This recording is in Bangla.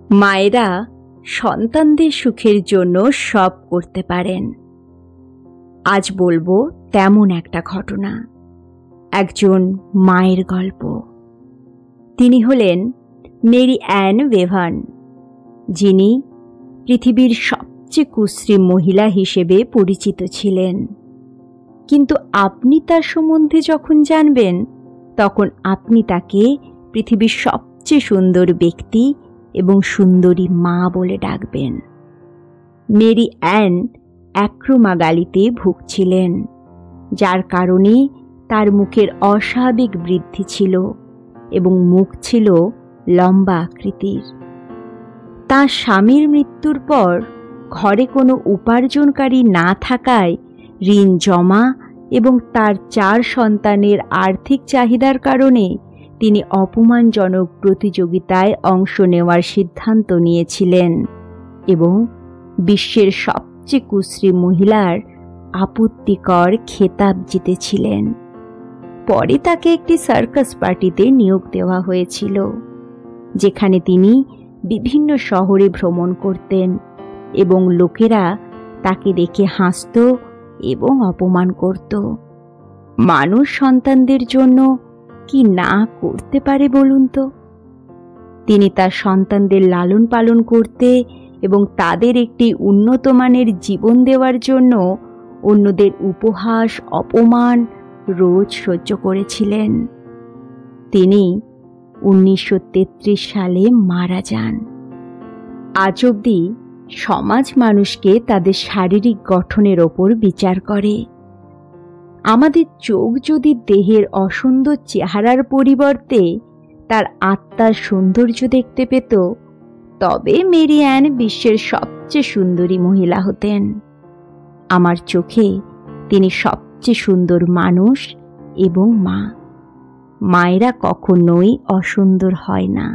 মায়েরা সন্তানদের সুখের জন্য সব করতে পারেন। আজ বলবো তেমন একটা ঘটনা, একজন মায়ের গল্প। তিনি হলেন মেরি অ্যান বেভান, যিনি পৃথিবীর সবচেয়ে কুশ্রী মহিলা হিসেবে পরিচিত ছিলেন। কিন্তু আপনি তার সম্বন্ধে যখন জানবেন, তখন আপনি তাকে পৃথিবীর সবচেয়ে সুন্দর ব্যক্তি এবং সুন্দরী মা বলে ডাকবেন। মেরি অ্যান অ্যাক্রোমাগালিতে ভুগছিলেন, যার কারণে তার মুখের অস্বাভাবিক বৃদ্ধি ছিল এবং মুখ ছিল লম্বা আকৃতির। তার স্বামীর মৃত্যুর পর ঘরে কোনো উপার্জনকারী না থাকায় ঋণ জমা এবং তার 4 সন্তানের আর্থিক চাহিদার কারণে তিনি অপমানজনক প্রতিযোগিতায় অংশ নেওয়ার সিদ্ধান্ত নিয়েছিলেন এবং বিশ্বের সবচেয়ে কুশ্রী মহিলার আপত্তিকর খেতাব জিতেছিলেন। পরে তাকে একটি সার্কাস পার্টিতে নিয়োগ দেওয়া হয়েছিল, যেখানে তিনি বিভিন্ন শহরে ভ্রমণ করতেন এবং লোকেরা তাকে দেখে হাসত এবং অপমান করত। মানুষ সন্তানদের জন্য কি না করতে পারে বলুন তো? তিনি তার সন্তানদের লালন পালন করতে এবং তাদের একটি উন্নত মানের জীবন দেওয়ার জন্য অন্যদের উপহাস অপমান রোজ সহ্য করেছিলেন। তিনি 1933 সালে মারা যান। আজ অবধি সমাজ মানুষকে তাদের শারীরিক গঠনের ওপর বিচার করে। আমাদের চোখ যদি দেহের অসুন্দর চেহারার পরিবর্তে তার আত্মার সৌন্দর্য দেখতে পেত, তবে মেরি অ্যান বিশ্বের সবচেয়ে সুন্দরী মহিলা হতেন। আমার চোখে তিনি সবচেয়ে সুন্দর মানুষ এবং মা। মায়েরা কখনোই অসুন্দর হয় না।